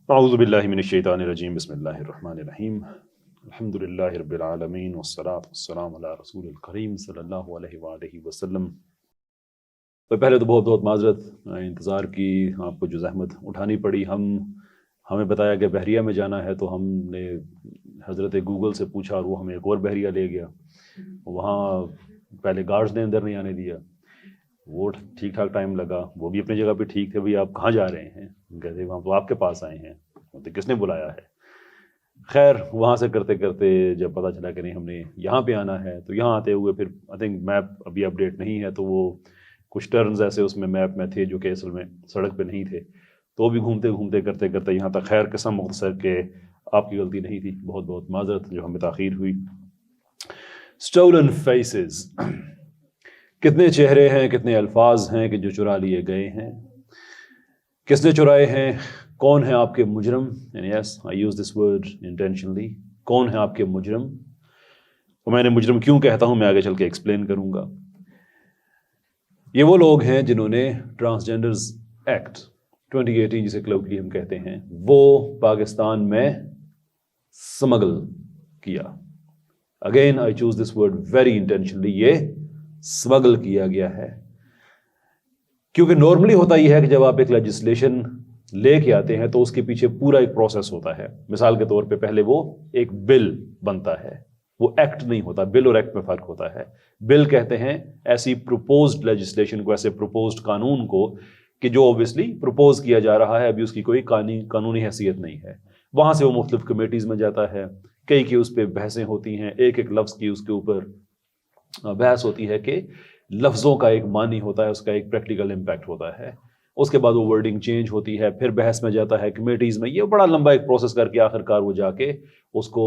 اعوذ باللہ من الشیطان الرجیم بسم اللہ الرحمن الرحیم الحمد للہ رب العالمین والصلاة والسلام علی رسول الکریم صلی اللہ علیہ وآلہ وسلم۔ تو پہلے تو بہت بہت معذرت، انتظار کی، آپ کو جو زحمت اٹھانی پڑی۔ ہمیں بتایا کہ بحریہ میں جانا ہے، تو ہم نے حضرت گوگل سے پوچھا اور وہ ہمیں ایک اور بحریہ لے گیا۔ وہاں پہلے گارڈز نے اندر نہیں آنے دیا، وہ ٹھیک ٹھاک ٹائم لگا، وہ بھی اپنی جگہ پہ ٹھیک تھے۔ بھئی آپ کہاں جا رہے ہیں؟ کہتے وہاں تو آپ کے پاس آئے ہیں، تو کس نے بلایا ہے؟ خیر وہاں سے کرتے کرتے جب پتہ چلا کہ نہیں ہم نے یہاں پہ آنا ہے، تو یہاں آتے ہوئے پھر آئی تھنک میپ ابھی اپڈیٹ نہیں ہے، تو وہ کچھ ٹرنز ایسے اس میں میپ میں تھے جو کہ اصل میں سڑک پہ نہیں تھے، تو بھی گھومتے گھومتے کرتے کرتے یہاں تک۔ خیر قسم مختصر کہ آپ کی غلطی نہیں تھی، بہت بہت معذرت جو ہمیں تاخیر ہوئی۔ اسٹولن فیسز، کتنے چہرے ہیں، کتنے الفاظ ہیں کہ جو چرا لیے گئے ہیں؟ کس نے چرائے ہیں؟ کون ہے آپ کے مجرم؟ یعنی یس آئی یوز دس ورڈ انٹینشنلی، کون ہے آپ کے مجرم؟ تو میں نے مجرم کیوں کہتا ہوں میں آگے چل کے ایکسپلین کروں گا۔ یہ وہ لوگ ہیں جنہوں نے ٹرانسجینڈرز ایکٹ 2018 جسے کلوکلی ہم کہتے ہیں، وہ پاکستان میں سمگل کیا۔ Again I choose this word very intentionally, یہ سمگل کیا گیا ہے، کیونکہ نارملی ہوتا یہ ہے کہ جب آپ ایک لیجسلیشن لے کے آتے ہیں تو اس کے پیچھے پورا ایک پروسیس ہوتا ہے۔ مثال کے طور پہ پہلے وہ ایک بل بنتا ہے، وہ ایکٹ نہیں ہوتا۔ بل اور ایکٹ میں فرق ہوتا ہے۔ بل کہتے ہیں ایسی پروپوزڈ لیجسلیشن کو، ایسے پروپوزڈ قانون کو کہ جو اوبیسلی پروپوز کیا جا رہا ہے، ابھی اس کی کوئی قانونی حیثیت نہیں ہے۔ وہاں سے وہ مختلف کمیٹیز میں جاتا ہے، کئی کی اس پہ بحثیں ہوتی ہیں، ایک ایک لفظ کی اس کے اوپر بحث ہوتی ہے کہ لفظوں کا ایک معنی ہوتا ہے، اس کا ایک پریکٹیکل امپیکٹ ہوتا ہے۔ اس کے بعد وہ ورڈنگ چینج ہوتی ہے، پھر بحث میں جاتا ہے کمیٹیز میں، یہ بڑا لمبا ایک پروسیس کر کے آخر کار وہ جا کے اس کو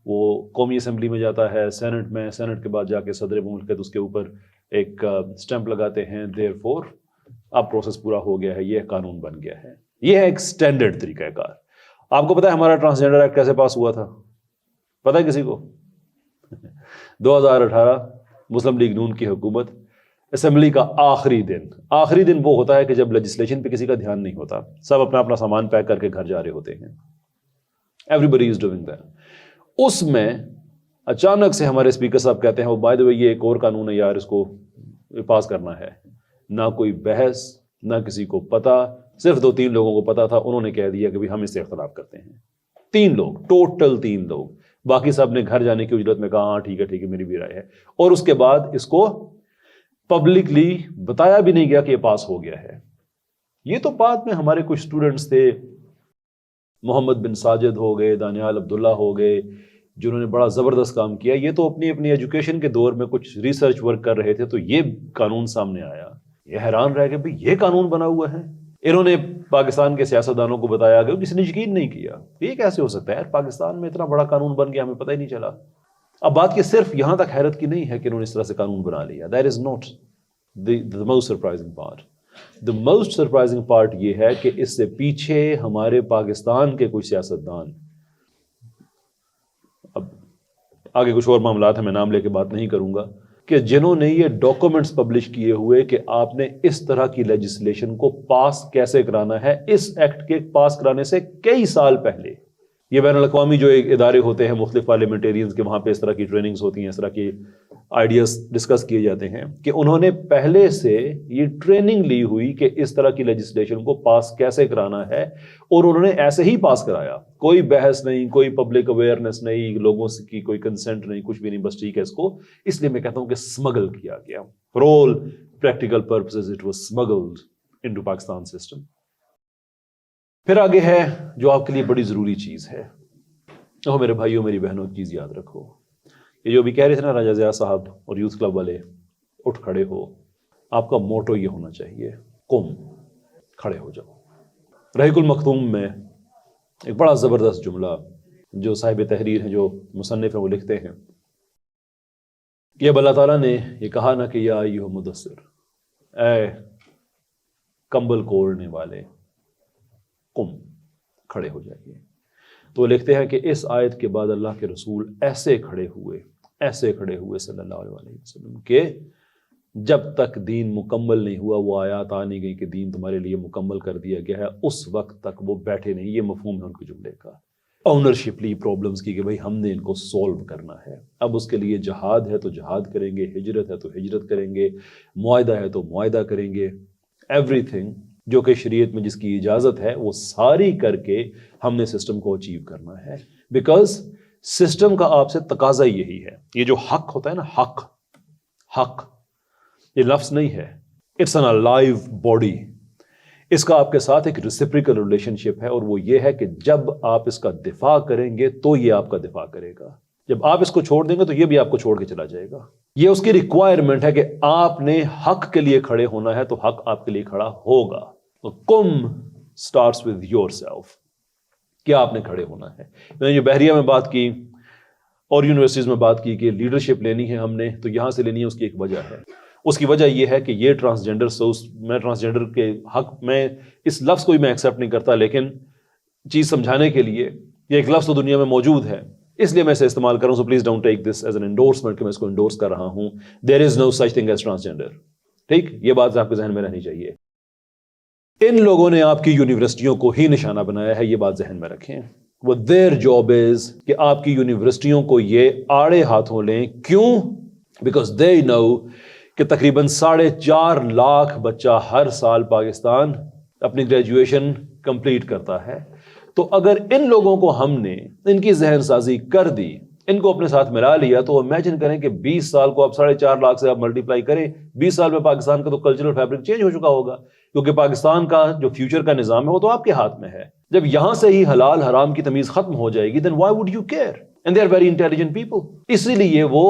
وہ قومی اسمبلی میں جاتا ہے، سینٹ میں، سینٹ کے بعد جا کے صدر مملکت اس کے اوپر ایک سٹیمپ لگاتے ہیں، دیر فور اب پروسیس پورا ہو گیا ہے، یہ قانون بن گیا ہے۔ یہ ہے ایک سٹینڈرڈ طریقہ کار۔ آپ کو پتا ہے ہمارا ٹرانسجینڈر ایکٹ کیسے پاس ہوا تھا؟ پتہ ہے کسی کو؟ 2018 مسلم لیگ نون کی حکومت، اسمبلی کا آخری دن وہ ہوتا ہے کہ جب لیجسلیشن پہ کسی کا دھیان نہیں ہوتا، سب اپنا اپنا سامان پیک کر کے گھر جا رہے ہوتے ہیں، everybody is doing that. اس میں اچانک سے ہمارے اسپیکر صاحب کہتے ہیں وہ بائی دی وے یہ ایک اور قانون ہے یار، اس کو پاس کرنا ہے۔ نہ کوئی بحث، نہ کسی کو پتا، صرف 2-3 لوگوں کو پتا تھا، انہوں نے کہہ دیا کہ ہم اس سے اختلاف کرتے ہیں۔ 3 لوگ، ٹوٹل 3 لوگ، باقی سب نے گھر جانے کی اجرت میں کہا ہاں ٹھیک ہے میری بھی رائے ہے، اور اس کے بعد اس کو پبلکلی بتایا بھی نہیں گیا کہ یہ پاس ہو گیا ہے۔ یہ تو بعد میں ہمارے کچھ سٹوڈنٹس تھے، محمد بن ساجد ہو گئے، دانیال عبداللہ ہو گئے، جنہوں نے بڑا زبردست کام کیا۔ یہ تو اپنی ایجوکیشن کے دور میں کچھ ریسرچ ورک کر رہے تھے، تو یہ قانون سامنے آیا، یہ حیران رہ گئے بھئی یہ قانون بنا ہوا ہے۔ انہوں نے پاکستان کے سیاستدانوں کو بتایا گیا، کسی نے یقین نہیں کیا، یہ کیسے ہو سکتا ہے یار، پاکستان میں اتنا بڑا قانون بن گیا ہمیں پتہ ہی نہیں چلا۔ اب بات یہ صرف یہاں تک حیرت کی نہیں ہے کہ انہوں نے اس طرح سے قانون بنا لیا، that is not the most surprising part. The most surprising part یہ ہے کہ اس سے پیچھے ہمارے پاکستان کے کچھ سیاستدان، اب آگے کچھ اور معاملات ہیں میں نام لے کے بات نہیں کروں گا، کہ جنہوں نے یہ ڈاکومنٹس پبلش کیے ہوئے کہ آپ نے اس طرح کی لیجسلیشن کو پاس کیسے کرانا ہے، اس ایکٹ کے پاس کرانے سے کئی سال پہلے۔ یہ بین الاقوامی جو ایک ادارے ہوتے ہیں مختلف پارلیمنٹیرینز کے، وہاں پہ اس طرح کی ٹریننگز ہوتی ہیں، اس طرح کی آئیڈیاز ڈسکس کیے جاتے ہیں، کہ انہوں نے پہلے سے یہ ٹریننگ لی ہوئی کہ اس طرح کی لیجسلیشن کو پاس کیسے کرانا ہے، اور انہوں نے ایسے ہی پاس کرایا، کوئی بحث نہیں، کوئی پبلک اویئرنیس نہیں، لوگوں کی کوئی کنسنٹ نہیں، کچھ بھی نہیں، بس ٹھیک ہے اس کو۔ اس لیے میں کہتا ہوں کہ سمگل کیا گیا، for all practical purposes it was smuggled into Pakistan system. پھر آگے ہے جو آپ کے لیے بڑی ضروری چیز ہے، اوہ میرے بھائیوں میری بہنوں، چیز یاد رکھو، یہ جو بھی کہہ رہے تھے نا راجہ ضیاء صاحب اور یوتھ کلب والے، اٹھ کھڑے ہو، آپ کا موٹو یہ ہونا چاہیے، قم، کھڑے ہو جاؤ۔ رحیق المختوم میں ایک بڑا زبردست جملہ جو صاحب تحریر ہیں، جو مصنف ہیں، وہ لکھتے ہیں کہ اب اللہ تعالیٰ نے یہ کہا نا کہ یا ایھا مدثر، اے کمبل کو اوڑھنے والے، قم، کھڑے ہو جائیے۔ تو وہ لکھتے ہیں کہ اس آیت کے بعد اللہ کے رسول ایسے کھڑے ہوئے صلی اللہ علیہ وسلم کہ جب تک دین مکمل نہیں ہوا، وہ آیات آ نہیں گئی کہ دین تمہارے لیے مکمل کر دیا گیا ہے، اس وقت تک وہ بیٹھے نہیں. یہ مفہوم ہے ان کے جملے کا. اونرشپ لی پرابلمس کی کہ بھئی ہم نے ان کو سولو کرنا ہے. اب اس کے لیے جہاد ہے تو جہاد کریں گے، ہجرت ہے تو ہجرت کریں گے، معاہدہ ہے تو معاہدہ کریں گے. ایوری تھنگ جو کہ شریعت میں جس کی اجازت ہے وہ ساری کر کے ہم نے سسٹم کو اچیو کرنا ہے. بیکاز سسٹم کا آپ سے تقاضا یہی ہے. یہ جو حق ہوتا ہے نا، حق یہ لفظ نہیں ہے، اٹس این الائیو باڈی. اس کا آپ کے ساتھ ایک ریسیپریکل ریلیشن شپ ہے، اور وہ یہ ہے کہ جب آپ اس کا دفاع کریں گے تو یہ آپ کا دفاع کرے گا. جب آپ اس کو چھوڑ دیں گے تو یہ بھی آپ کو چھوڑ کے چلا جائے گا. یہ اس کی ریکوائرمنٹ ہے کہ آپ نے حق کے لیے کھڑے ہونا ہے تو حق آپ کے لیے کھڑا ہوگا. کم سٹارٹس ود یور سیلف. کیا آپ نے کھڑے ہونا ہے. میں نے جو بحریہ میں بات کی اور یونیورسٹیز میں بات کی کہ لیڈرشپ لینی ہے ہم نے، تو یہاں سے لینی ہے. اس کی ایک وجہ ہے. اس کی وجہ یہ ہے کہ یہ ٹرانسجینڈر میں ٹرانسجینڈر کے حق میں اس لفظ کو بھی میں ایکسیپٹ نہیں کرتا، لیکن چیز سمجھانے کے لیے یہ ایک لفظ تو دنیا میں موجود ہے، اس لیے میں اسے استعمال کر رہا ہوں. So please don't take this as an endorsement کہ میں اس کو انڈورس کر رہا ہوں. دیر از نو سچ تھنگ ایز ٹرانسجینڈر. ٹھیک، یہ بات آپ کے ذہن میں رہنی چاہیے. ان لوگوں نے آپ کی یونیورسٹیوں کو ہی نشانہ بنایا ہے، یہ بات ذہن میں رکھیں. وہ دیر جاب از کہ آپ کی یونیورسٹیوں کو یہ آڑے ہاتھوں لیں. کیوں؟ بیکاز دے نو کہ تقریباً 4.5 لاکھ بچہ ہر سال پاکستان اپنی گریجویشن کمپلیٹ کرتا ہے. تو اگر ان لوگوں کو ہم نے ان کی ذہن سازی کر دی، ان کو اپنے ساتھ ملا لیا، تو امیجن کریں کہ 20 سال کو آپ 4.5 لاکھ سے آپ ملٹیپلائی کریں. 20 سال میں پاکستان کا تو کلچرل فیبرک چینج ہو چکا ہوگا، کیونکہ پاکستان کا جو فیوچر کا نظام ہے وہ تو آپ کے ہاتھ میں ہے. جب یہاں سے ہی حلال حرام کی تمیز ختم ہو جائے گی، then why would you care? And they are very intelligent people. اسی لیے وہ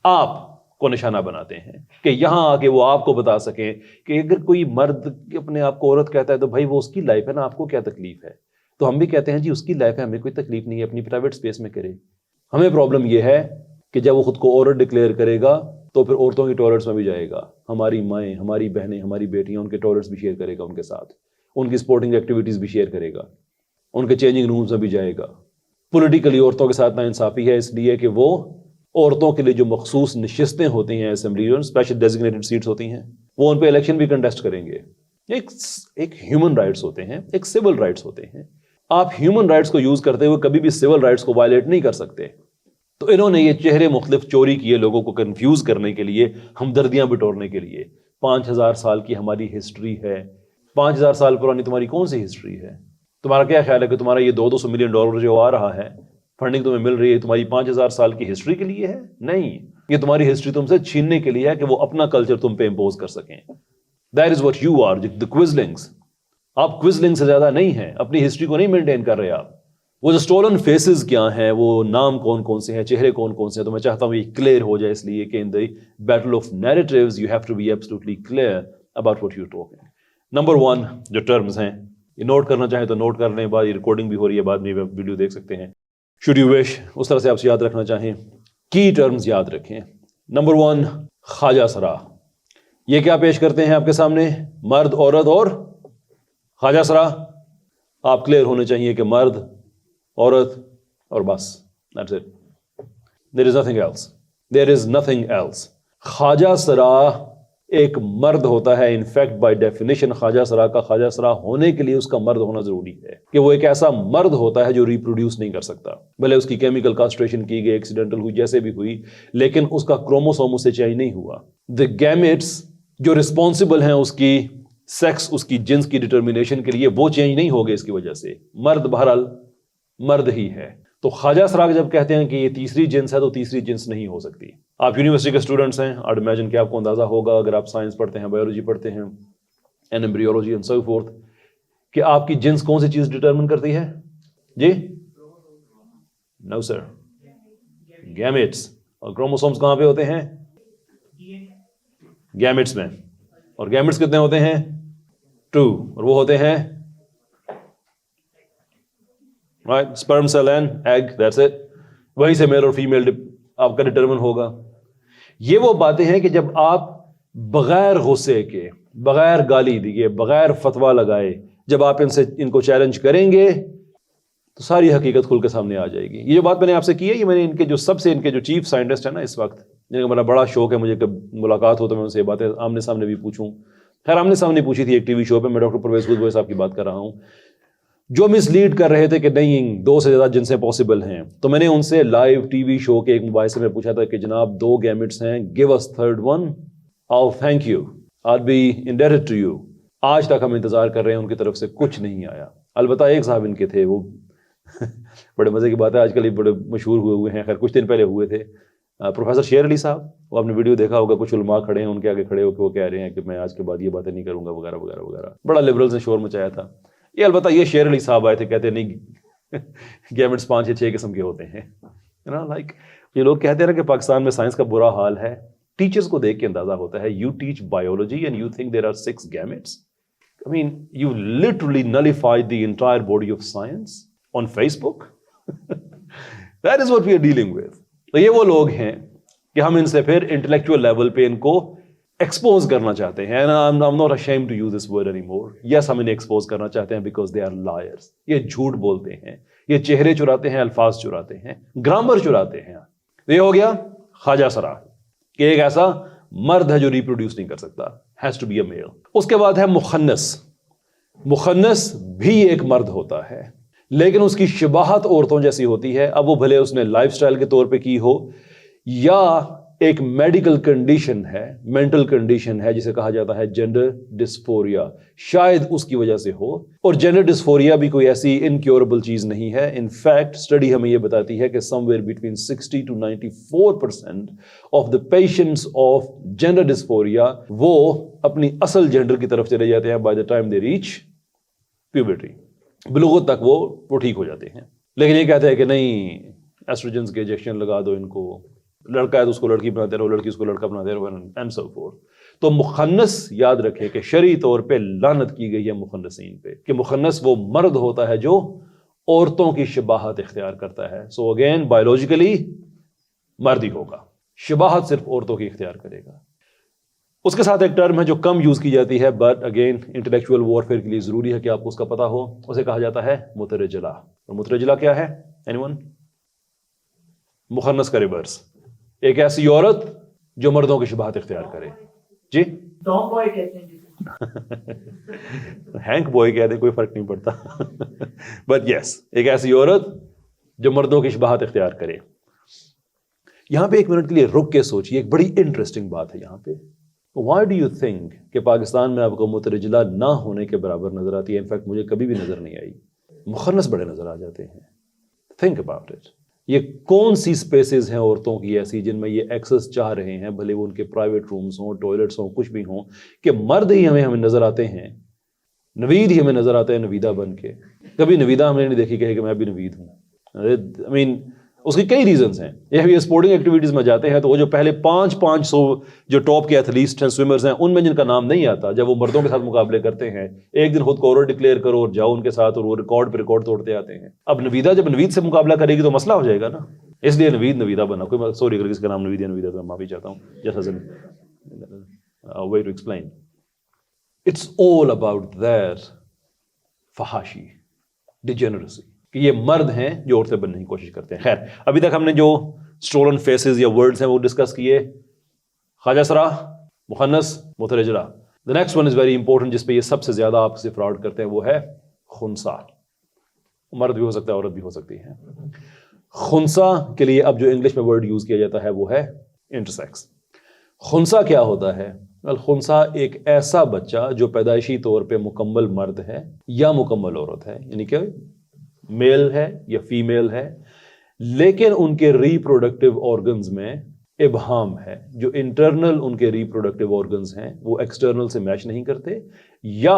آپ کو نشانہ بناتے ہیں کہ یہاں آ کے وہ آپ کو بتا سکیں کہ اگر کوئی مرد اپنے آپ کو عورت کہتا ہے تو بھائی وہ اس کی لائف ہے نا، آپ کو کیا تکلیف ہے. تو ہم بھی کہتے ہیں جی اس کی لائف ہے، ہمیں کوئی تکلیف نہیں ہے، اپنی پرائیویٹ اسپیس میں کرے. ہمیں پرابلم یہ ہے کہ جب وہ خود کو عورت ڈکلیئر کرے گا تو پھر عورتوں کی ٹوائلٹس میں بھی جائے گا. ہماری مائیں، ہماری بہنیں، ہماری بیٹیاں، ان کے ٹوائلٹس بھی شیئر کرے گا ان کے ساتھ، ان کی سپورٹنگ ایکٹیویٹیز بھی شیئر کرے گا، ان کے چینجنگ رومز میں بھی جائے گا. پولیٹیکلی عورتوں کے ساتھ ناانصافی ہے، اس لیے کہ وہ عورتوں کے لیے جو مخصوص نشستیں ہوتی ہیں اسمبلی میں، اسپیشل ڈیزگنیٹڈ سیٹس ہوتی ہیں، وہ ان پہ الیکشن بھی کنٹیسٹ کریں گے. ایک ہیومن رائٹس ہوتے ہیں، ایک سول رائٹس ہوتے ہیں. آپ ہیومن رائٹس کو یوز کرتے ہوئے کبھی بھی سول رائٹس کو وائلیٹ نہیں کر سکتے. تو انہوں نے یہ چہرے مختلف چوری کیے لوگوں کو کنفیوز کرنے کے لیے، ہمدردیاں بٹورنے کے لیے. 5000 سال کی ہماری ہسٹری ہے. 5000 سال پرانی تمہاری کون سی ہسٹری ہے؟ تمہارا کیا خیال ہے کہ تمہارا یہ $200 ملین جو آ رہا ہے، فنڈنگ تمہیں مل رہی ہے، تمہاری 5000 سال کی ہسٹری کے لیے ہے؟ نہیں، یہ تمہاری ہسٹری تم سے چھیننے کے لیے ہے کہ وہ اپنا کلچر تم پہ امپوز کر سکیں. That is what you are, the quislings. آپ کوئزلنگ سے زیادہ نہیں ہیں، اپنی ہسٹری کو نہیں مینٹین کر رہے آپ. وہ جو اسٹولن فیسز کیا ہیں، وہ نام کون کون سے ہیں، چہرے کون کون سے ہیں، تو میں چاہتا ہوں یہ کلیئر ہو جائے، اس لیے کہ in the battle of narratives you have to be absolutely clear about what you talking. Number 1 جو ٹرمز ہیں، یہ نوٹ کرنا چاہیں تو نوٹ کر لیں، بعد یہ ریکارڈنگ بھی ہو رہی ہے، بعد میں ویڈیو دیکھ سکتے ہیں. شوڈ یو وش، اس طرح سے آپ سے یاد رکھنا چاہیں، کی ٹرمز یاد رکھیں. نمبر 1 خواجہ سرا. یہ کیا پیش کرتے ہیں آپ کے سامنے؟ مرد، عورت اور خواجہ سرا. آپ کلیئر ہونے چاہیے کہ مرد، عورت اور بس. That's it. There is nothing else. There is nothing else. خواجہ سرا ایک مرد ہوتا ہے. انفیکٹ بائی ڈیفینیشن خواجہ سرا کا خواجہ سرا ہونے کے لیے اس کا مرد ہونا ضروری ہے کہ وہ ایک ایسا مرد ہوتا ہے جو ریپروڈیوس نہیں کر سکتا، بھلے اس کی کیمیکل کاسٹریشن کی گئی، ایکسیڈنٹل ہوئی، جیسے بھی ہوئی، لیکن اس کا کروموسوم اس سے چینج نہیں ہوا. دی گیمیٹس جو رسپانسبل ہیں اس کی سیکس، اس کی جنس کی ڈٹرمینیشن کے لیے، وہ چینج نہیں ہوگے اس کی وجہ سے. مرد بہرحال مرد ہی ہے. تو خواجہ سرا جب کہتے ہیں کہ یہ تیسری جنس ہے تو تیسری جنس نہیں ہو سکتی. آپ یونیورسٹی کے اسٹوڈنٹس ہیں، آئی امیجن کہ آپ کو اندازہ ہوگا اگر آپ سائنس پڑھتے ہیں، بایولوجی پڑھتے ہیں، ایمبریولوجی اینڈ سو فورتھ، کہ آپ کی جنس کون سی چیز ڈٹرمن کرتی ہے؟ جی نو سر، گیمیٹس. اور کروموسومز کہاں پہ ہوتے ہیں؟ گیمیٹس میں. اور گیمیٹس کتنے ہوتے ہیں؟ 2. اور وہ ہوتے ہیں right sperm cell and egg, that's it. وہیں سے میل اور فیمیل آپ کا ڈٹرمن ہوگا. یہ وہ باتیں ہیں کہ جب آپ بغیر غصے کے، بغیر گالی دیے، بغیر فتویٰ لگائے، جب آپ ان کو چیلنج کریں گے تو ساری حقیقت کھل کے سامنے آ جائے گی. یہ جو بات میں نے آپ سے کی ہے، یہ میں نے ان کے جو چیف سائنٹسٹ ہیں نا اس وقت، میرا بڑا شوق ہے مجھے کہ ملاقات ہو تو میں ان سے یہ باتیں آمنے سامنے بھی پوچھوں. خیر آمنے سامنے پوچھی تھی ایک ٹی وی شو پہ, میں ڈاکٹر پرویز گوئے صاحب کی بات کر رہا ہوں, جو مس لیڈ کر رہے تھے کہ نہیں 2 سے زیادہ جنسیں پاسبل ہیں. تو میں نے ان سے لائیو ٹی وی شو کے ایک مباحثے میں پوچھا تھا کہ جناب 2 گیمٹس ہیں, گیو اس تھرڈ ون, آؤ thank you, I'll be indebted to you. آج تک ہم انتظار کر رہے ہیں, ان کی طرف سے کچھ نہیں آیا. البتہ ایک صاحب ان کے تھے, وہ بڑے مزے کی بات ہے, آج کل یہ بڑے مشہور ہوئے ہیں, خیر کچھ دن پہلے ہوئے تھے, پروفیسر شیر علی صاحب. وہ آپ نے ویڈیو دیکھا ہوگا, کچھ علماء کھڑے ہیں ان کے آگے کھڑے ہو کے وہ کہہ رہے ہیں کہ میں آج کے بعد یہ باتیں نہیں کروں گا وغیرہ وغیرہ وغیرہ. بڑا لبرلز نے شور مچایا تھا. یہ البتہ یہ شیر علی صاحب آئے تھے, کہتے نہیں گیمٹس 5 یا 6 قسم کے ہوتے ہیں. لائک یہ لوگ کہتے ہیں کہ پاکستان میں سائنس کا برا حال ہے. ٹیچرز کو دیکھ کے اندازہ ہوتا ہے, you teach biology and you think there are 6 gametes. I mean, you literally nullified the entire body of science on Facebook. That is what we are dealing with. تو یہ وہ لوگ ہیں کہ ہم ان سے پھر انٹلیکچوئل لیول پہ ان کو ایکسپوز کرنا چاہتے ہیں. I'm not ashamed to use this word anymore. Yes, ہم انہیں ایکسپوز کرنا چاہتے ہیں because they are liars. یہ جھوٹ بولتے ہیں, یہ چہرے چراتے ہیں, الفاظ چراتے ہیں, گرامر چراتے ہیں. یہ ہو گیا خواجہ سرا, کہ ایک ایسا مرد ہے جو ریپروڈیوس نہیں کر سکتا, has to be a male. اس کے بعد ہے مخنث. مخنث بھی ایک مرد ہوتا ہے لیکن اس کی شباہت عورتوں جیسی ہوتی ہے. اب وہ بھلے اس نے لائف سٹائل کے طور پہ کی ہو یا ایک میڈیکل کنڈیشن ہے, مینٹل کنڈیشن ہے جسے کہا جاتا ہے جینڈر ڈسفوریا, شاید اس کی وجہ سے ہو. اور جینڈر ڈسفوریا بھی کوئی ایسی انکیوربل چیز نہیں ہے. ان فیکٹ اسٹڈی ہمیں یہ بتاتی ہے کہ somewhere between 60 to 94% of the patients of gender dysphoria وہ اپنی اصل جینڈر کی طرف چلے جاتے ہیں by the time they reach puberty. بلوغت تک وہ ٹھیک ہو جاتے ہیں. لیکن یہ کہتے ہیں کہ نہیں ایسٹروجنز کے انجیکشن لگا دو ان کو, لڑکا ہے تو اس کو لڑکی بناتے رہو, لڑکی اس کو لڑکا بناتے رہو, اینڈ سو فورتھ. تو مخنث یاد رکھیں کہ شرعی طور پہ لعنت کی گئی ہے مخنثین پہ, کہ مخنث وہ مرد ہوتا ہے جو عورتوں کی شباہت اختیار کرتا ہے. سو اگین بایولوجیکلی مرد ہی ہوگا, شباہت صرف عورتوں کی اختیار کرے گا. اس کے ساتھ ایک ٹرم ہے جو کم یوز کی جاتی ہے بٹ اگین انٹلیکچوئل وارفیئر کے لیے ضروری ہے کہ آپ کو اس کا پتہ ہو. اسے کہا جاتا ہے مترجلہ. اور مترجلہ کیا ہے؟ Any one? مخنث کا ریورس, ایک ایسی عورت جو مردوں کی شباہت اختیار کرے. جی ہینک بوائے کہہ دیں کوئی فرق نہیں پڑتا, بٹ یس ایک ایسی عورت جو مردوں کی شباہت اختیار کرے. یہاں پہ 1 منٹ کے لیے رک کے سوچیے, ایک بڑی انٹرسٹنگ بات ہے یہاں پہ. وائی ڈو یو تھنک کہ پاکستان میں آپ کو مترجلہ نہ ہونے کے برابر نظر آتی ہے؟ انفیکٹ مجھے کبھی بھی نظر نہیں آئی. مخنث بڑے نظر آ جاتے ہیں. Think about it. یہ کون سی سپیسز ہیں عورتوں کی ایسی جن میں یہ ایکسس چاہ رہے ہیں, بھلے وہ ان کے پرائیویٹ رومز ہوں, ٹوائلٹس ہوں, کچھ بھی ہوں, کہ مرد ہی ہمیں نظر آتے ہیں, نوید ہی ہمیں نظر آتے ہیں نویدہ بن کے. کبھی نویدہ ہم نے نہیں دیکھی کہ میں بھی نوید ہوں. I mean, اس کی کئی ریزنز ہیں. یہ اسپورٹنگ ایکٹیویٹیز میں جاتے ہیں تو وہ جو پہلے 500 جو ٹاپ کے ایتھلیٹس ہیں, سوئمرز ہیں, ان میں جن کا نام نہیں آتا, جب وہ مردوں کے ساتھ مقابلے کرتے ہیں ایک دن خود کو اور ڈکلیئر کرو اور جاؤ ان کے ساتھ, اور وہ ریکارڈ پہ ریکارڈ توڑتے آتے ہیں. اب نویدہ جب نوید سے مقابلہ کرے گی تو مسئلہ ہو جائے گا نا, اس لیے نویدہ بنا. کوئی سوری اگر کسی کا نام نوید یا نویدہ تو میں معافی چاہتا ہوں. جیسا way to explain, it's all about their فحاشی, ڈیجنریسی, کہ یہ مرد ہیں جو عورتیں بننے کی کوشش کرتے ہیں. خیر ابھی تک ہم نے جو اسٹولن فیسز یا ورڈز ہیں وہ ڈسکس کیے. خواجہ سرا, مخنث, مترجلہ. The next one is very important, جس پہ یہ سب سے زیادہ آپ سے فراڈ کرتے ہیں, وہ ہے خنثی. مرد بھی ہو سکتا ہے, عورت بھی ہو سکتی ہے. خنثی کے لیے اب جو انگلش میں ورڈ یوز کیا جاتا ہے وہ ہے انٹرسیکس. خنثی کیا ہوتا ہے؟ خنثی ایک ایسا بچہ جو پیدائشی طور پہ مکمل مرد ہے یا مکمل عورت ہے, یعنی کہ میل ہے یا فیمیل ہے, لیکن ان کے ریپروڈکٹیو آرگنز میں ابہام ہے. جو انٹرنل ان کے ریپروڈکٹیو آرگنز ہیں وہ ایکسٹرنل سے میچ نہیں کرتے, یا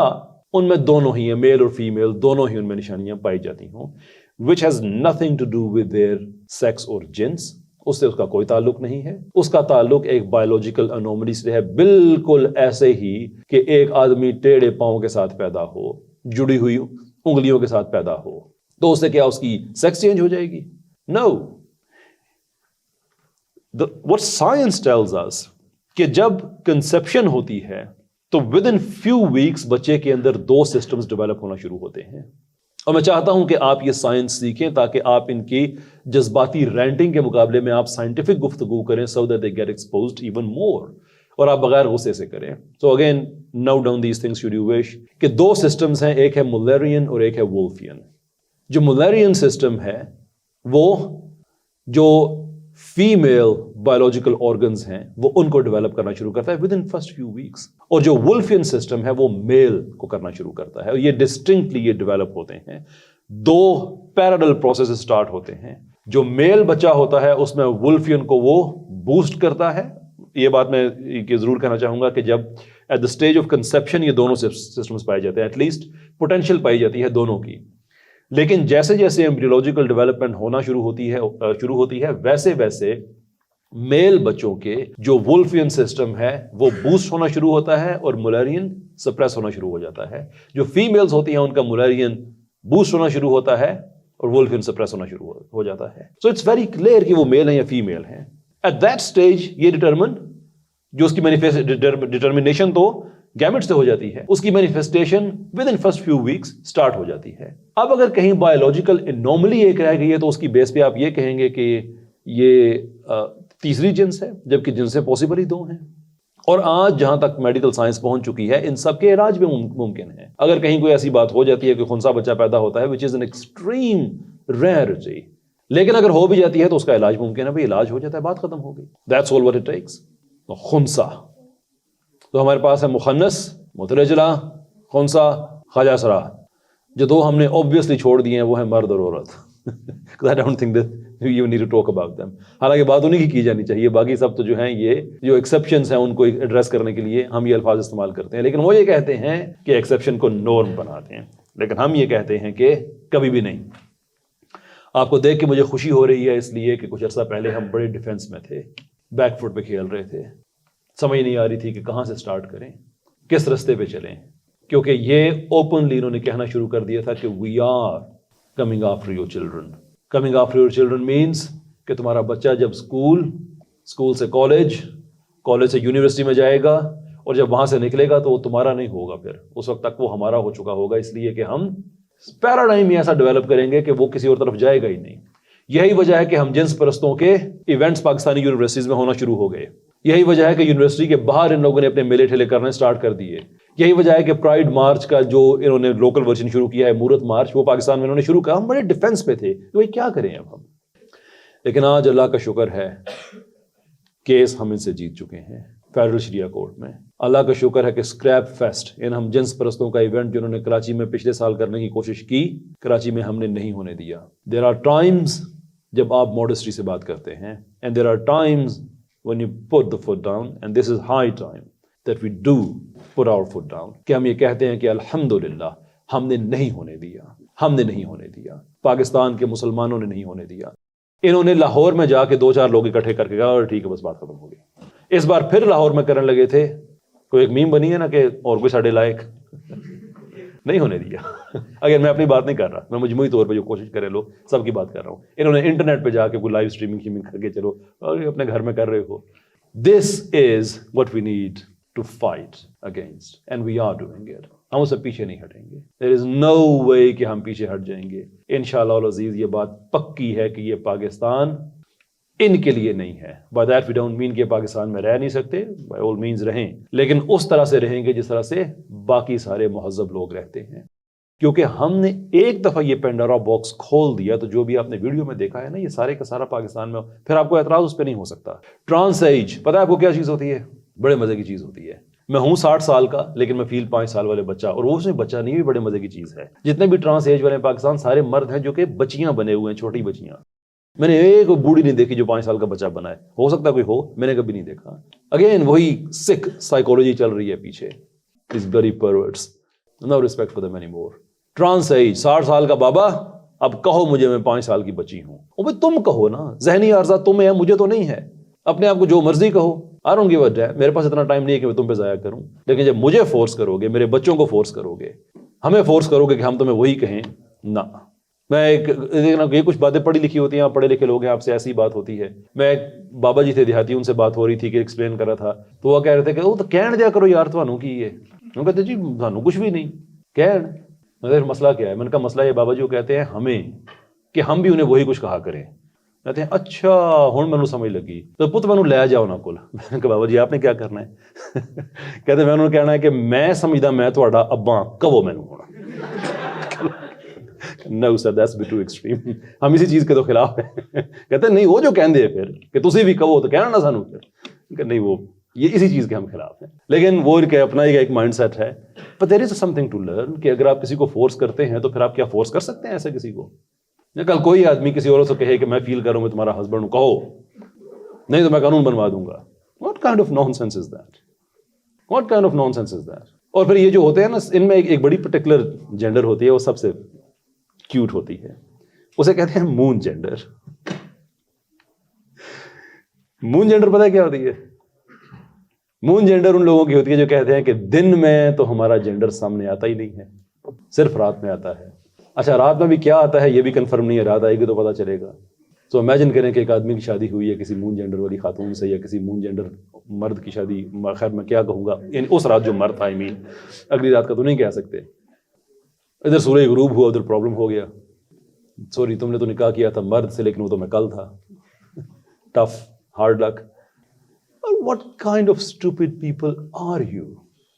ان میں دونوں ہی ہیں, میل اور فیمیل دونوں ہی ان میں نشانیاں پائی جاتی ہوں, which has nothing to do with their sex اور جنس. اس سے اس کا کوئی تعلق نہیں ہے. اس کا تعلق ایک بایولوجیکل انوملی سے ہے, بالکل ایسے ہی کہ ایک آدمی ٹیڑھے پاؤں کے ساتھ پیدا ہو, جڑی ہوئی انگلیوں کے ساتھ پیدا ہو, تو اس سے کیا اس کی سیکس چینج ہو جائے گی؟ نو. What science tells us کہ جب کنسیپشن ہوتی ہے تو ود ان فیو ویکس بچے کے اندر 2 سسٹمز ڈیولپ ہونا شروع ہوتے ہیں. اور میں چاہتا ہوں کہ آپ یہ سائنس سیکھیں تاکہ آپ ان کی جذباتی رینٹنگ کے مقابلے میں آپ سائنٹیفک گفتگو کریں so that they get exposed even more، اور آپ بغیر غصے سے کریں. So again, note down these things should you wish. کہ دو سسٹمز ہیں، ایک ہے مولرین اور ایک ہے وولفین. جو مولرین سسٹم ہے وہ جو فیمیل بایولوجیکل آرگنز ہیں وہ ان کو ڈیولپ کرنا شروع کرتا ہے ود ان فرسٹ فیو ویکس، اور جو وولفین سسٹم ہے وہ میل کو کرنا شروع کرتا ہے. اور یہ ڈسٹنکٹلی یہ ڈیولپ ہوتے ہیں، دو پیرالل پروسیس سٹارٹ ہوتے ہیں. جو میل بچہ ہوتا ہے اس میں وولفین کو وہ بوسٹ کرتا ہے. یہ بات میں ضرور کہنا چاہوں گا کہ جب at the stage of conception یہ دونوں سسٹمز پائے جاتے ہیں، ایٹ لیسٹ پوٹینشیل پائی جاتی ہے دونوں کی. لیکن جیسے جیسے ایمبریولوجیکل ڈیولپمنٹ ہونا شروع ہوتی ہے ویسے ویسے میل بچوں کے جو وولفین سسٹم ہے وہ بوسٹ ہونا شروع ہوتا ہے اور مولرین سپریس ہونا شروع ہو جاتا ہے. جو فیمیلز ہوتی ہیں ان کا مولرین بوسٹ ہونا شروع ہوتا ہے اور وولفین سپریس ہونا شروع ہو جاتا ہے. سو اٹس ویری کلیئر کہ وہ میل ہیں یا فیمیل ہیں. ایٹ دیٹ اسٹیج یہ ڈٹرمن جو اس کی ڈٹرمنیشن تو گیمٹ سے ہو جاتی ہے، اس کی manifestation within first few weeks start ہو جاتی ہے. اب اگر کہیں بایولوجیکل انوملی ایک رہ گئی ہے تو اس کی بیس پہ آپ یہ کہیں گے کہ یہ تیسری جنس ہے، جبکہ جنسیں پاسبل ہی دو ہیں. اور آج جہاں تک میڈیکل سائنس پہنچ چکی ہے ان سب کے علاج بھی ممکن ہے. اگر کہیں کوئی ایسی بات ہو جاتی ہے کہ خنثی بچہ پیدا ہوتا ہے which is an extreme rarity، لیکن اگر ہو بھی جاتی ہے تو اس کا علاج ممکن ہے. بھائی علاج ہو جاتا ہے، بات ختم ہو گئی. That's all what it takes. خنثی تو ہمارے پاس ہے مخنث، مترجلہ، خنثی، خواجہ سرا. جو دو ہم نے obviously چھوڑ دیے ہیں وہ ہیں مرد اور عورت. I don't think that you need to talk about them. حالانکہ بات انہیں کی جانی چاہیے، باقی سب تو جو ہیں یہ جو ایکسیپشنز ہیں ان کو ایڈریس کرنے کے لیے ہم یہ الفاظ استعمال کرتے ہیں. لیکن وہ یہ کہتے ہیں کہ ایکسیپشن کو نورم بناتے ہیں، لیکن ہم یہ کہتے ہیں کہ کبھی بھی نہیں. آپ کو دیکھ کے مجھے خوشی ہو رہی ہے اس لیے کہ کچھ عرصہ پہلے ہم بڑے ڈیفینس میں تھے، بیک فٹ پہ کھیل رہے تھے، سمجھ نہیں آ رہی تھی کہ کہاں سے سٹارٹ کریں، کس رستے پہ چلیں، کیونکہ یہ اوپنلی انہوں نے کہنا شروع کر دیا تھا کہ we are coming after your children. Coming after your children means کہ تمہارا بچہ جب اسکول سے کالج سے یونیورسٹی میں جائے گا اور جب وہاں سے نکلے گا تو وہ تمہارا نہیں ہوگا، پھر اس وقت تک وہ ہمارا ہو چکا ہوگا. اس لیے کہ ہم پیراڈائم ہی ایسا ڈیولپ کریں گے کہ وہ کسی اور طرف جائے گا ہی نہیں. یہی وجہ ہے کہ ہم جنس پرستوں کے ایونٹس پاکستانی یونیورسٹیز میں ہونا شروع ہو گئے. یہی وجہ ہے کہ یونیورسٹی کے باہر ان لوگوں نے اپنے میلے ٹھیلے کرنے سٹارٹ کر دیے. یہی وجہ ہے کہ پرائڈ مارچ کا جو انہوں نے لوکل ورژن شروع کیا ہے، مورت مارچ، وہ پاکستان میں انہوں نے شروع کیا. ہم بڑے ڈیفینس پہ تھے کہ بھائی کیا کریں اب ہم. لیکن آج اللہ کا شکر ہے کیس ہم ان سے جیت چکے ہیں فیڈرل شریعہ کورٹ میں. اللہ کا شکر ہے کہ اسکریپ فیسٹ ہم جنس پرستوں کا ایونٹ جو انہوں نے کراچی میں پچھلے سال کرنے کی کوشش کی، کراچی میں ہم نے نہیں ہونے دیا. دیر آر ٹائمز جب آپ ماڈسٹی سے بات کرتے ہیں، and there are times when you put the foot down, and this is high time that we do put our foot down. کہ ہم یہ کہتے ہیں کہ الحمدللہ ہم نے نہیں ہونے دیا، پاکستان کے مسلمانوں نے نہیں ہونے دیا. انہوں نے لاہور میں جا کے 2-4 لوگ اکٹھے کر کے کہا اور ٹھیک ہے بس بات ختم ہو گئی. اس بار پھر لاہور میں کرنے لگے تھے. کوئی ایک میم بنی ہے نا کہ اور کوئی ساڑھے لائق نہیں ہونے دیا. اگر میں اپنی بات نہیں کر رہا، میں مجموعی طور پہ جو کوشش کرے لوگ سب کی بات کر رہا ہوں. انہوں نے انٹرنیٹ پہ جا کے کوئی لائیو اسٹریمنگ کر کے چلو اور اپنے گھر میں کر رہے ہو. This is what we need to fight against and we are doing it. ہم اس سے پیچھے نہیں ہٹیں گے. دیر از نو وے کہ ہم پیچھے ہٹ جائیں گے. انشاءاللہ العزیز یہ بات پکی ہے کہ یہ پاکستان ان کے لیے نہیں ہے. By that we don't mean کہ پاکستان میں رہ نہیں سکتے، بائی آل مینز رہیں، لیکن اس طرح سے رہیں گے جس طرح سے باقی سارے مہذب لوگ رہتے ہیں. کیونکہ ہم نے ایک دفعہ یہ پینڈورا باکس کھول دیا تو جو بھی آپ نے ویڈیو میں دیکھا ہے نا، یہ سارے کا سارا پاکستان میں، پھر آپ کو اعتراض اس پہ نہیں ہو سکتا. ٹرانس ایج پتہ ہے آپ کو کیا چیز ہوتی ہے؟ بڑے مزے کی چیز ہوتی ہے. میں ہوں 60 سال کا لیکن میں فیل 5 سال والے بچہ، اور وہ اس میں بچہ نہیں، بھی بڑے مزے کی چیز ہے. جتنے بھی ٹرانس ایج والے پاکستان سارے مرد ہیں جو کہ بچیاں بنے ہوئے ہیں، چھوٹی بچیاں. میں نے ایک بوڑھی نہیں دیکھی جو 5 سال کا بچہ بنا ہے. ہو سکتا ہے کوئی ہو، میں نے کبھی نہیں دیکھا. اگین وہی سکھ سائیکولوجی چل رہی ہے پیچھے. These bloody perverts. No respect for them anymore. Trans age 60 سال کا بابا، اب کہو مجھے میں 5 سال کی بچی ہوں. او بھائی تم کہو نا، ذہنی عارضہ تمہیں ہے، مجھے تو نہیں ہے. اپنے آپ کو جو مرضی کہو، I don't give a damn. میرے پاس اتنا ٹائم نہیں ہے کہ میں تم پہ ضائع کروں. لیکن جب مجھے فورس کرو گے، میرے بچوں کو فورس کرو گے، ہمیں فورس کرو گے کہ ہم تمہیں وہی کہیں، نہ. میں یہ کچھ باتیں پڑھی لکھی ہوتی ہیں، آپ پڑھے لکھے لوگ ہیں، آپ سے ایسی بات ہوتی ہے. میں ایک بابا جی تھے دیہاتی، ان سے بات ہو رہی تھی کہ ایکسپلین کر رہا تھا تو وہ کہہ رہے تھے کہ وہ تو کہن دیا کرو یار تھانوں کی. یہ وہ کہتے جی تھانوں کچھ بھی نہیں کہن. مسئلہ کیا ہے؟ میں نے کہا مسئلہ یہ بابا جی وہ کہتے ہیں ہمیں کہ ہم بھی انہیں وہی کچھ کہا کریں. کہتے ہیں اچھا ہن مینوں سمجھ لگی تو پت مینوں لے جاؤ نہ کول. میں نے کہا بابا جی آپ نے کیا کرنا ہے؟ کہتے ہیں میں انہوں نے کہنا ہے کہ میں سمجھدا میں تہاڈا ابا کہو مینوں ہن. No sir, that's a bit too extreme. ہم اسی چیز کے تو خلاف ہیں. کہتے ہیں نہیں وہ جو کہندے پھر کہ تسی بھی کہو تو کہنا نہ سانوں پھر کہ نہیں وہ یہ اسی چیز کے ہم خلاف ہیں. لیکن وہ کہ اپنا ایک مائنڈ سیٹ ہے. But there is something to learn کہ اگر آپ کسی کو فورس کرتے ہیں تو پھر آپ کیا فورس کر سکتے ہیں ایسے کسی کو؟ کل کوئی آدمی کسی اور سے کہے کہ میں فیل کروں میں تمہارا ہسبینڈ ہوں, کہو نہیں تو میں قانون بنوا دوں گا. What kind of nonsense is that? What kind of nonsense is that? اور پھر یہ جو ہوتے ہیں نا ان میں ایک بڑی پرٹیکولر جینڈر ہوتی ہے, وہ سب سے کیوٹ ہوتی ہے, اسے کہتے ہیں مون جینڈر. مون جینڈر پتہ ہے کیا ہوتی ہے؟ مون جینڈر ان لوگوں کی ہوتی ہے جو کہتے ہیں کہ دن میں تو ہمارا جینڈر سامنے آتا ہی نہیں ہے, صرف رات میں آتا ہے. اچھا رات میں بھی کیا آتا ہے یہ بھی کنفرم نہیں ہے, رات آئے گی تو پتہ چلے گا. تو امیجن کریں کہ ایک آدمی کی شادی ہوئی ہے کسی مون جینڈر والی خاتون سے, یا کسی مون جینڈر مرد کی شادی, خیر میں کیا کہوں گا, یعنی اس رات جو مرد تھا, اگلی رات کا تو نہیں کہہ سکتے. ادھر سورج غروب ہوا, ادھر پرابلم ہو گیا, سوری تم نے تو نکاح کیا تھا مرد سے لیکن وہ تو میں کل تھا. Tough, hard luck. What kind of stupid people are you?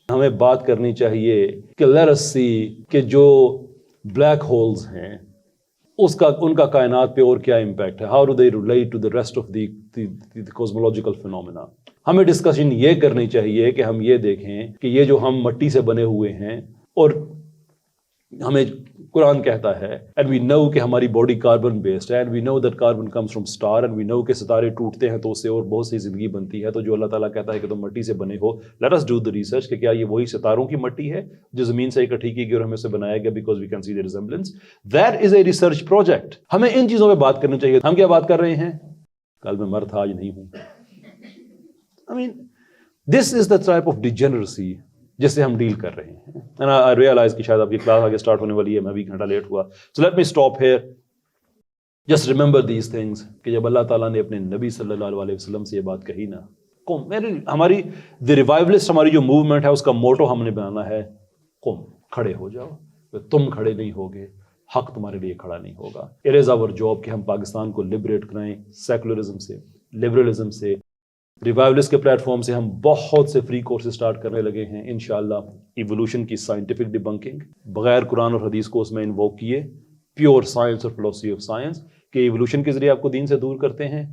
ہمیں بات کرنی چاہیے کہ let us see کہ جو بلیک ہولز ہیں ان کا کائنات پہ اور کیا امپیکٹ ہے. How do they relate to the rest of the cosmological phenomena? ہمیں ڈسکشن یہ کرنی چاہیے کہ ہم یہ دیکھیں کہ یہ جو ہم مٹی سے بنے ہوئے ہیں, اور ہمیں قرآن کہتا ہے and we know کہ ہماری باڈی کاربن بیسڈ ہے, and we know that carbon comes from star, and we know کہ ستارے ٹوٹتے ہیں تو اس سے اور بہت سی زندگی بنتی ہے. تو جو اللہ تعالیٰ کہتا ہے کہ تم مٹی سے بنے ہو, let us do the research کہ کیا یہ وہی ستاروں کی مٹی ہے جو زمین سے اکٹھی کی گئی اور ہمیں سے بنایا گیا, because we can see the resemblance. That is a research project. ہمیں ان چیزوں پہ بات کرنی چاہیے. ہم کیا بات کر رہے ہیں, کل میں مرد تھا آج نہیں ہوں. I mean this is the type of degeneracy جس سے ہم ڈیل کر رہے ہیں. And I realize کہ شاید آپ کی کلاس آگے اسٹارٹ ہونے والی ہے, میں بھی گھنٹہ لیٹ ہوا. So let me stop here. Just remember these things کہ جب اللہ تعالیٰ نے اپنے نبی صلی اللہ علیہ وسلم سے یہ بات کہی نا, ہماری دی ریوائولسٹ ہماری جو موومنٹ ہے اس کا موٹو ہم نے بنانا ہے, قم کھڑے ہو جاؤ. تم کھڑے نہیں ہوگے حق تمہارے لیے کھڑا نہیں ہوگا. It is our job کہ ہم پاکستان کو لبریٹ کرائیں سیکولرزم سے, لبرلزم سے. ریوائولسٹ کے پلیٹ فارم سے ہم بہت سے فری کورسز سٹارٹ کرنے لگے ہیں انشاءاللہ. ایوولوشن کی سائنٹیفک ڈیبنکنگ بغیر قرآن اور حدیث کو اس میں انووک کیے, پیور سائنس اور فلسفی آف سائنس کہ ایوولوشن کے ذریعے آپ کو دین سے دور کرتے ہیں.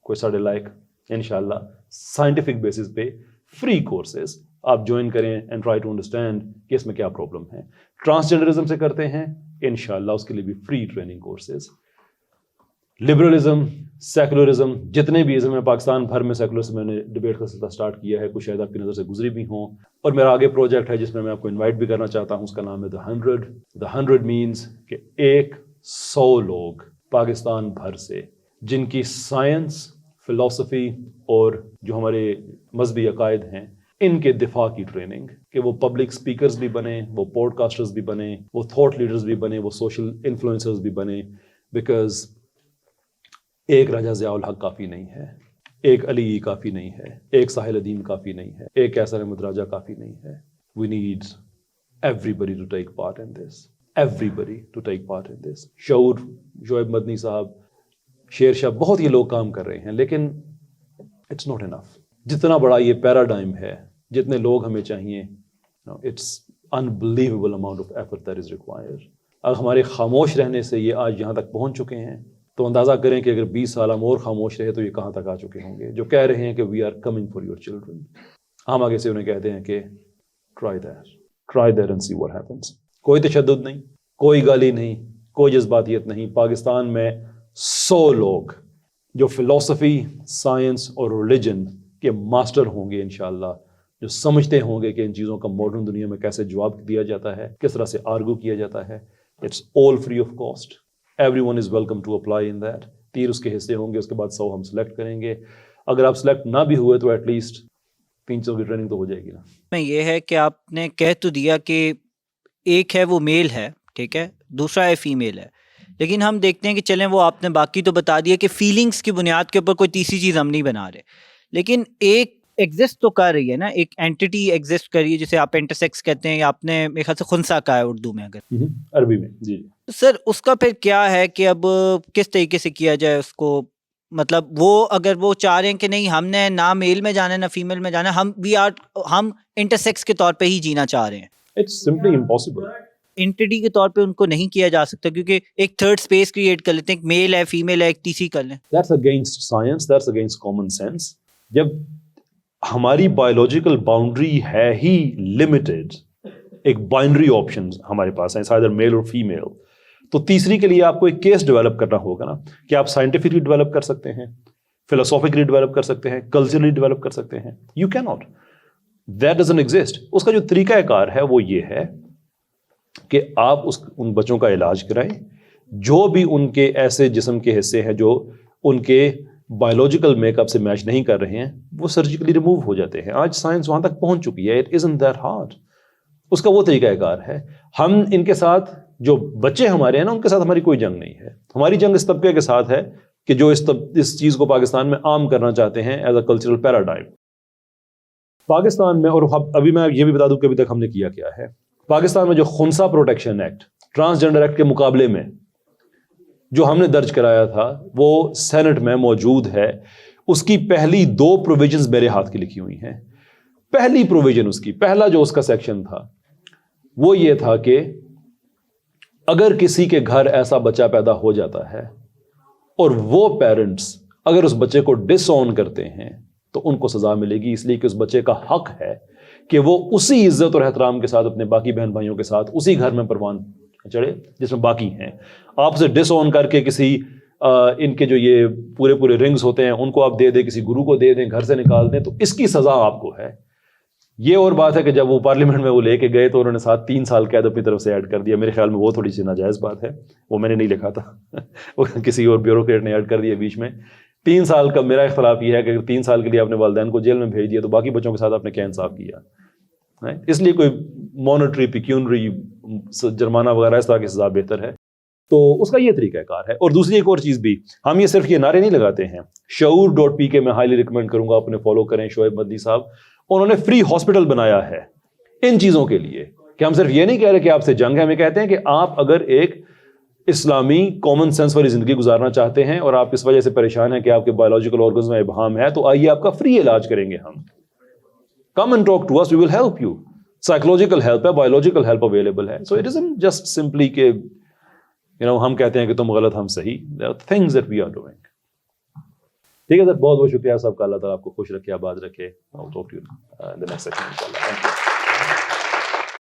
کوئی ساڑھے لائک انشاءاللہ سائنٹیفک بیسس پہ فری کورسز آپ جوائن کریں اینڈ ٹرائی ٹو انڈرسٹینڈ کہ اس میں کیا پرابلم ہے. ٹرانسجنڈرزم سے کرتے ہیں انشاءاللہ اس کے لیے بھی free training courses. Liberalism, secularism, جتنے بھی ازم ہیں پاکستان بھر میں سیکولر سے میں نے ڈبیٹ کا سلسلہ سٹارٹ کیا ہے, کچھ شاید آپ کی نظر سے گزری بھی ہوں. اور میرا آگے پروجیکٹ ہے جس میں آپ کو انوائٹ بھی کرنا چاہتا ہوں, اس کا نام ہے The 100. The 100 means کہ 100 لوگ پاکستان بھر سے جن کی سائنس, فلسفی اور جو ہمارے مذہبی عقائد ہیں ان کے دفاع کی ٹریننگ, کہ وہ پبلک سپیکرز بھی بنیں, وہ پوڈ کاسٹرز بھی بنیں, وہ تھاٹ لیڈرز بھی بنیں, وہ سوشل انفلوئنسرز بھی بنیں. بیکاز ایک راجہ ضیاء الحق کافی نہیں ہے, ایک علی کافی نہیں ہے, ایک ساحل الدین کافی نہیں ہے, ایک کیسر احمد راجہ کافی نہیں ہے. We need everybody to take part in this. Everybody to take part in this. شعور, شعیب مدنی صاحب, شیر شاہ, بہت یہ لوگ کام کر رہے ہیں, لیکن it's not enough. جتنا بڑا یہ پیراڈائم ہے, جتنے لوگ ہمیں چاہیے, it's unbelievable amount of effort that is required. اگر ہمارے خاموش رہنے سے یہ آج یہاں تک پہنچ چکے ہیں تو اندازہ کریں کہ اگر 20 سال ہم اور خاموش رہے تو یہ کہاں تک آ چکے ہوں گے. جو کہہ رہے ہیں کہ we are coming for your children, ہم آگے سے انہیں کہتے ہیں کہ try that and see what happens. کوئی تشدد نہیں, کوئی گالی نہیں, کوئی جذباتیت نہیں. پاکستان میں 100 لوگ جو فلسفی, سائنس اور ریلیجن کے ماسٹر ہوں گے انشاءاللہ, جو سمجھتے ہوں گے کہ ان چیزوں کا ماڈرن دنیا میں کیسے جواب دیا جاتا ہے, کس طرح سے آرگو کیا جاتا ہے. It's all free of cost. Everyone is welcome to apply in that. 3 اس کے حصے ہوں گے, اس کے بعد 100 ہم سلیکٹ کریں گے. اگر آپ سلیکٹ نہ بھی ہوئے تو ایٹ لیسٹ 300 کی ٹریننگ تو ہو جائے گی نا. میں یہ ہے کہ آپ نے کہہ تو دیا کہ ایک ہے وہ میل ہے, ٹھیک ہے, دوسرا ہے فیمیل ہے, لیکن ہم دیکھتے ہیں کہ چلیں وہ آپ نے باقی تو بتا دیا کہ فیلنگس کی بنیاد کے اوپر کوئی تیسری چیز ہم نہیں بنا رہے, لیکن ایک ایگزسٹ تو کر رہی ہے نا, ایک اینٹی ایگزسٹ کر رہی ہے جسے آپ انٹرسیکس کہتے ہیں, یا آپ نے میرے خیال سے خنثی کہا ہے اردو میں اگر, عربی میں. جی سر اس کا پھر کیا ہے کہ اب کس طریقے سے کیا جائے اس کو, مطلب وہ اگر وہ چاہ رہے ہیں کہ نہیں ہم نے نہ میل میں جانا ہے نہ فیمیل میں جانا ہے, ہم انٹرسیکس کے طور پہ ہی جینا چاہ رہے ہیں, اٹس سمپلی امپاسبل. انٹیٹی کے طور پہ ان کو نہیں کیا جا سکتا, کیونکہ ایک تھرڈ اسپیس کریٹ کر لیتے ہیں, ایک میل ہے فیمیل ہے ایک تیسری کر لیں. That's against science, that's against common sense. جب ہماری بایولوجیکل باؤنڈری ہے ہی لمیٹڈ, ایک بائنری آپشن ہمارے پاس ہیں, either میل اور فیمیل, تو تیسری کے لیے آپ کو ایک کیس ڈیولپ کرنا ہوگا نا, کہ آپ سائنٹیفکلی ڈیولپ کر سکتے ہیں, فلسافیکلی ڈیولپ کر سکتے ہیں, کلچرلی ڈیولپ کر سکتے ہیں. یو کی ناٹ, دیٹ ڈزنٹ ایگزسٹ. اس کا جو طریقہ کار ہے وہ یہ ہے کہ آپ ان بچوں کا علاج کرائیں, جو بھی ان کے ایسے جسم کے حصے ہیں جو ان کے بایولوجیکل میک اپ سے میچ نہیں کر رہے ہیں, وہ سرجیکلی ریموو ہو جاتے ہیں. آج سائنس وہاں تک پہنچ چکی ہے. It isn't that hard. اس کا وہ طریقہ کار ہے. ہم ان کے ساتھ جو بچے ہمارے ہیں نا, ان کے ساتھ ہماری کوئی جنگ نہیں ہے. ہماری جنگ اس طبقے کے ساتھ ہے کہ جو اس چیز کو پاکستان میں عام کرنا چاہتے ہیں as a cultural paradigm. Pakistan میں, اور ابھی میں یہ بھی بتا دوں کہ ابھی تک ہم نے کیا ہے. پاکستان میں جو خنثی پروٹیکشن ایکٹ, ٹرانسجینڈر ایکٹ کے مقابلے میں جو ہم نے درج کرایا تھا, وہ سینٹ میں موجود ہے. اس کی پہلی 2 پروویژنز میرے ہاتھ کی لکھی ہوئی ہیں. پہلی پروویژن اس کی, پہلا جو اس کا سیکشن تھا وہ یہ تھا کہ اگر کسی کے گھر ایسا بچہ پیدا ہو جاتا ہے اور وہ پیرنٹس اگر اس بچے کو ڈس اون کرتے ہیں تو ان کو سزا ملے گی, اس لیے کہ اس بچے کا حق ہے کہ وہ اسی عزت اور احترام کے ساتھ اپنے باقی بہن بھائیوں کے ساتھ اسی گھر میں پروان چڑھے جس میں باقی ہیں. آپ اسے ڈس اون کر کے کسی ان کے جو یہ پورے رنگز ہوتے ہیں ان کو آپ دے دیں, کسی گرو کو دے دیں, گھر سے نکال دیں, تو اس کی سزا آپ کو ہے. یہ اور بات ہے کہ جب وہ پارلیمنٹ میں وہ لے کے گئے تو انہوں نے ساتھ 3 سال قید اپنی طرف سے ایڈ کر دیا. میرے خیال میں وہ تھوڑی سی ناجائز بات ہے, وہ میں نے نہیں لکھا تھا, وہ کسی اور بیوروکریٹ نے ایڈ کر دیا بیچ میں. 3 سال کا میرا اختلاف یہ ہے کہ اگر 3 سال کے لیے اپنے والدین کو جیل میں بھیج دیا تو باقی بچوں کے ساتھ آپ نے کیا انصاف کیا. اس لیے کوئی مانیٹری پیکیونری جرمانہ وغیرہ اس طرح کی سزا بہتر ہے. تو اس کا یہ طریقہ کار ہے. اور دوسری ایک اور چیز بھی, ہم یہ صرف یہ نعرے نہیں لگاتے ہیں. شعور.pk میں ہائیلی ریکمینڈ کروں گا, اپنے فالو کریں. شعیب مدنی صاحب, انہوں نے فری ہاسپٹل بنایا ہے ان چیزوں کے لیے, کہ ہم صرف یہ نہیں کہہ رہے کہ آپ سے جنگ ہے, ہمیں کہتے ہیں کہ آپ اگر ایک اسلامی کامن سینس والی زندگی گزارنا چاہتے ہیں اور آپ اس وجہ سے پریشان ہیں کہ آپ کے بایولوجیکل آرگنز میں ابہام ہے, تو آئیے آپ کا فری علاج کریں گے ہم. Come and talk to us, we will help you. Psychological help ہے, biological help available ہے. So it isn't just simply کہ ہم کہتے ہیں کہ تم غلط ہم صحیح. There are things that we are doing. ٹھیک ہے سر, بہت بہت شکریہ صاحب کا. اللہ تعالیٰ آپ کو خوش رکھے, آباد رکھے. I'll talk to you in the next section.